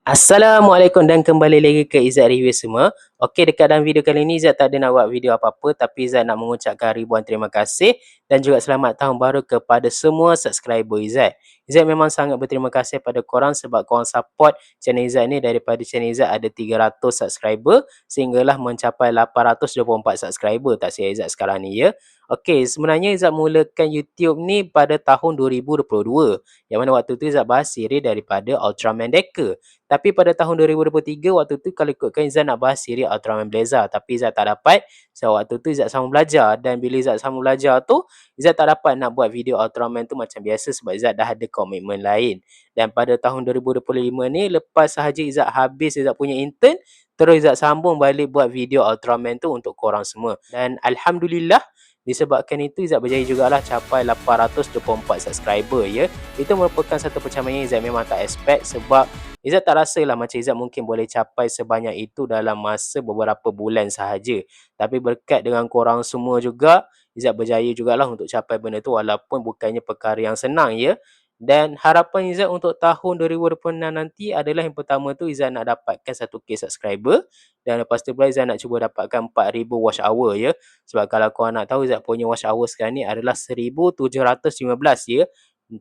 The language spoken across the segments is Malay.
Assalamualaikum dan kembali lagi ke Izzat Review semua. Okey, dekat dalam video kali ni Izzat tak ada nak buat video apa-apa, tapi Izzat nak mengucapkan ribuan terima kasih dan juga selamat tahun baru kepada semua subscriber Izzat. Izzat memang sangat berterima kasih pada korang sebab korang support channel Izzat ni. Daripada channel Izzat ada 300 subscriber sehinggalah mencapai 824 subscriber tak silap Izzat sekarang ni ya. Okey, sebenarnya Izzat mulakan YouTube ni pada tahun 2022, yang mana waktu tu Izzat bahas siri daripada Ultraman Deca. Tapi pada tahun 2023 waktu tu kalau ikutkan Izzat nak bahas siri Ultraman Blazer, tapi Izzat tak dapat. So waktu tu Izzat sambung belajar, dan bila Izzat sambung belajar tu Izzat tak dapat nak buat video Ultraman tu macam biasa sebab Izzat dah ada komitmen lain. Dan pada tahun 2025 ni, lepas sahaja Izzat habis Izzat punya intern, terus Izzat sambung balik buat video Ultraman tu untuk korang semua. Dan Alhamdulillah, disebabkan itu Izzat berjaya jugalah capai 824 subscriber ya. Itu merupakan satu pencapaian yang Izzat memang tak expect, sebab Izzat tak rasalah macam Izzat mungkin boleh capai sebanyak itu dalam masa beberapa bulan sahaja. Tapi berkat dengan korang semua juga, Izzat berjaya jugalah untuk capai benda tu, walaupun bukannya perkara yang senang ya. Dan harapan Izzat untuk tahun 2026 nanti adalah, yang pertama tu Izzat nak dapatkan 1k subscriber, dan lepas tu pula Izzat nak cuba dapatkan 4000 watch hour ya. Sebab kalau korang nak tahu, Izzat punya watch hour sekarang ni adalah 1715 ya.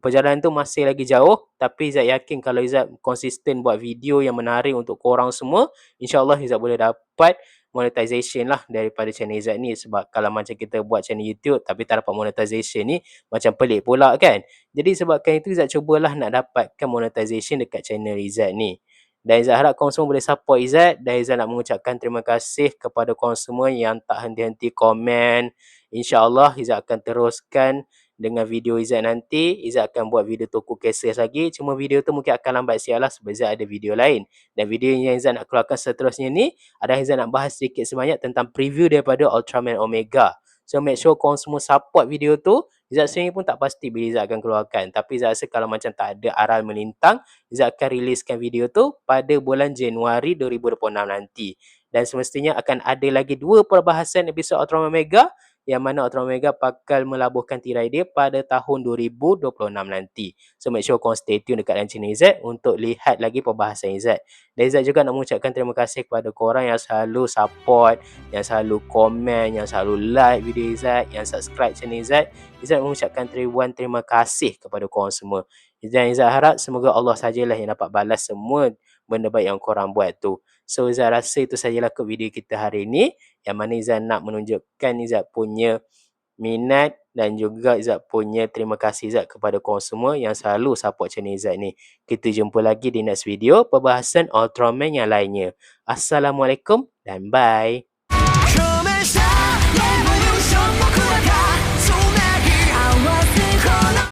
Perjalanan tu masih lagi jauh, tapi Izzat yakin kalau Izzat konsisten buat video yang menarik untuk korang semua, insyaAllah Izzat boleh dapat monetization lah daripada channel Izzat ni. Sebab kalau macam kita buat channel YouTube tapi tak dapat monetization ni, macam pelik pula kan. Jadi sebabkan itu Izzat cubalah nak dapatkan monetization dekat channel Izzat ni. Dan Izzat harap korang semua boleh support Izzat, dan Izzat nak mengucapkan terima kasih kepada korang semua yang tak henti-henti komen. InsyaAllah Izzat akan teruskan dengan video Izzat nanti. Izzat akan buat video toko cases lagi. Cuma video tu mungkin akan lambat siap lah sebab Izzat ada video lain. Dan video yang Izzat nak keluarkan seterusnya ni adalah Izzat nak bahas sedikit sebanyak tentang preview daripada Ultraman Omega. So make sure korang semua support video tu. Izzat sendiri pun tak pasti bila Izzat akan keluarkan. Tapi Izzat rasa kalau macam tak ada aral melintang, Izzat akan riliskan video tu pada bulan Januari 2026 nanti. Dan semestinya akan ada lagi 2 perbahasan episod Ultraman Omega, yang mana Ultraman Omega bakal melabuhkan tirai dia pada tahun 2026 nanti. So make sure korang stay tune dekat dalam channel Izzat untuk lihat lagi perbahasan Izzat. Dan Izzat juga nak mengucapkan terima kasih kepada korang yang selalu support, yang selalu komen, yang selalu like video Izzat, yang subscribe channel Izzat. Izzat mengucapkan ribuan terima kasih kepada korang semua. Dan Izzat harap semoga Allah sajalah yang dapat balas semua benda baik yang korang buat tu. So Izzat rasa itu sajalah ke video kita hari ini, yang mana Izzat nak menunjukkan Izzat punya minat dan juga Izzat punya terima kasih Izzat kepada korang semua yang selalu support channel Izzat ni. Kita jumpa lagi di next video perbahasan Ultraman yang lainnya. Assalamualaikum dan bye.